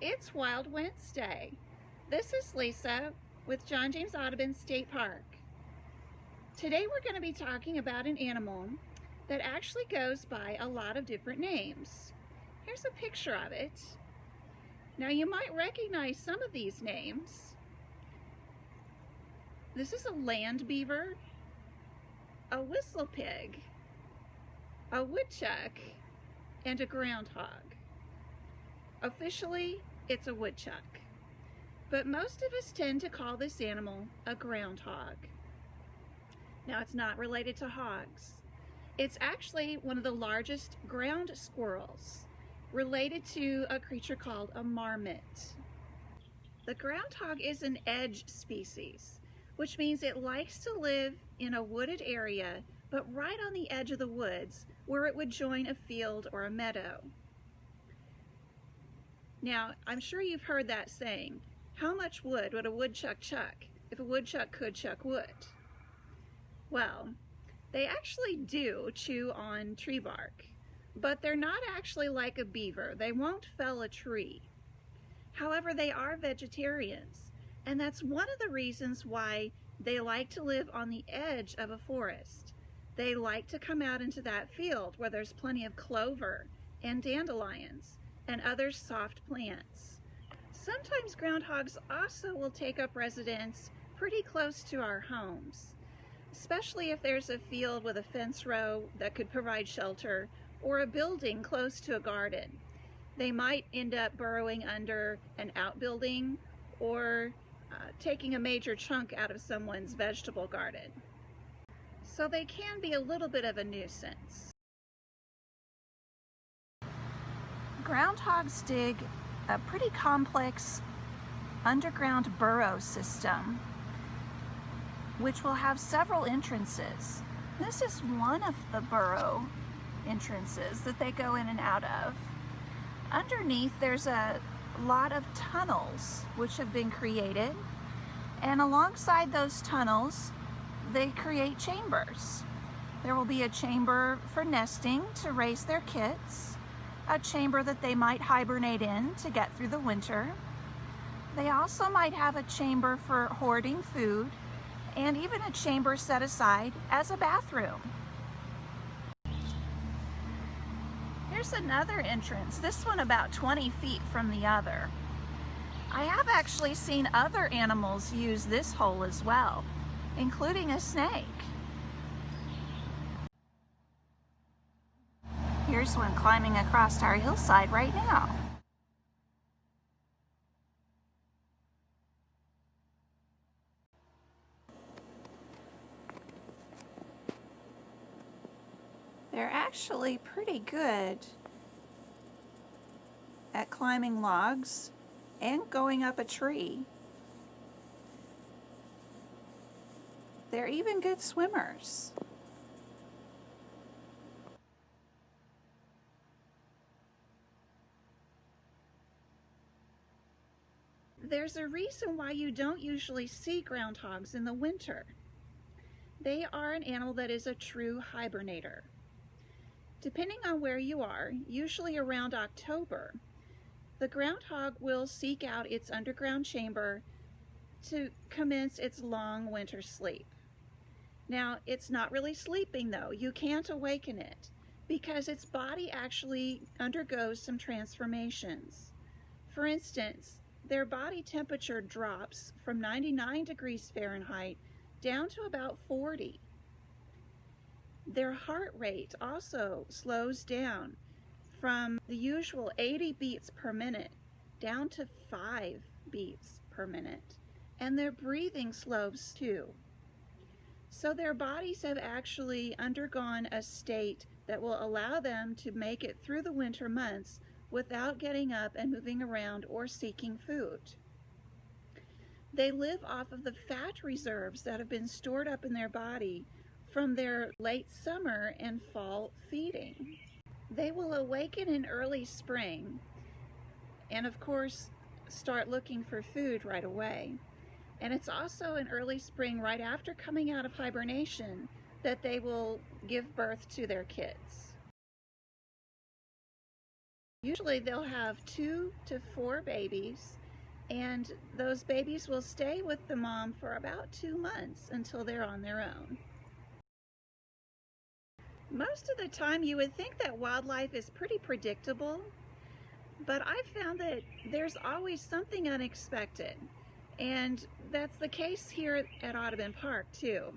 It's Wild Wednesday. This is Lisa with John James Audubon State Park. Today we're going to be talking about an animal that actually goes by a lot of different names. Here's a picture of it. Now you might recognize some of these names. This is a land beaver, a whistle pig, a woodchuck, and a groundhog. Officially, it's a woodchuck, but most of us tend to call this animal a groundhog. Now, it's not related to hogs. It's actually one of the largest ground squirrels, related to a creature called a marmot. The groundhog is an edge species, which means it likes to live in a wooded area, but right on the edge of the woods where it would join a field or a meadow. Now, I'm sure you've heard that saying, how much wood would a woodchuck chuck if a woodchuck could chuck wood? Well, they actually do chew on tree bark, but they're not actually like a beaver. They won't fell a tree. However, they are vegetarians, and that's one of the reasons why they like to live on the edge of a forest. They like to come out into that field where there's plenty of clover and dandelions and other soft plants. Sometimes groundhogs also will take up residence pretty close to our homes, especially if there's a field with a fence row that could provide shelter or a building close to a garden. They might end up burrowing under an outbuilding or taking a major chunk out of someone's vegetable garden. So they can be a little bit of a nuisance. Groundhogs dig a pretty complex underground burrow system, which will have several entrances. This is one of the burrow entrances that they go in and out of. Underneath, there's a lot of tunnels which have been created, and alongside those tunnels, they create chambers. There will be a chamber for nesting to raise their kits, a chamber that they might hibernate in to get through the winter. They also might have a chamber for hoarding food, and even a chamber set aside as a bathroom. Here's another entrance, this one about 20 feet from the other. I have actually seen other animals use this hole as well, including a snake. Here's one climbing across our hillside right now. They're actually pretty good at climbing logs and going up a tree. They're even good swimmers. There's a reason why you don't usually see groundhogs in the winter. They are an animal that is a true hibernator. Depending on where you are, usually around October, the groundhog will seek out its underground chamber to commence its long winter sleep. Now, it's not really sleeping though. You can't awaken it because its body actually undergoes some transformations. For instance, their body temperature drops from 99 degrees Fahrenheit down to about 40. Their heart rate also slows down from the usual 80 beats per minute down to 5 beats per minute. And their breathing slows too. So their bodies have actually undergone a state that will allow them to make it through the winter months without getting up and moving around or seeking food. They live off of the fat reserves that have been stored up in their body from their late summer and fall feeding. They will awaken in early spring and of course start looking for food right away. And it's also in early spring, right after coming out of hibernation, that they will give birth to their kids. Usually they'll have 2 to 4 babies, and those babies will stay with the mom for about 2 months until they're on their own. Most of the time you would think that wildlife is pretty predictable, but I've found that there's always something unexpected, and that's the case here at Audubon Park too.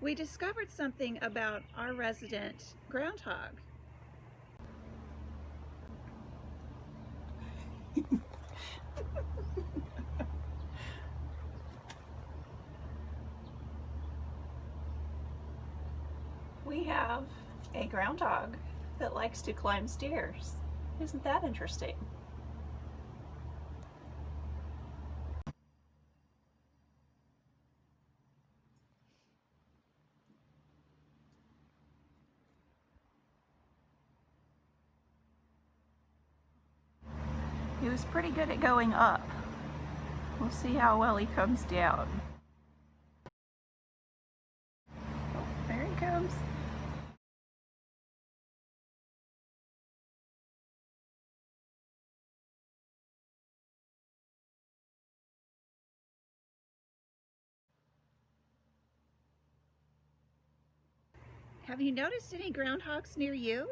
We discovered something about our resident groundhog. We have a groundhog that likes to climb stairs. Isn't that interesting? He was pretty good at going up. We'll see how well he comes down. Oh, there he comes. Have you noticed any groundhogs near you?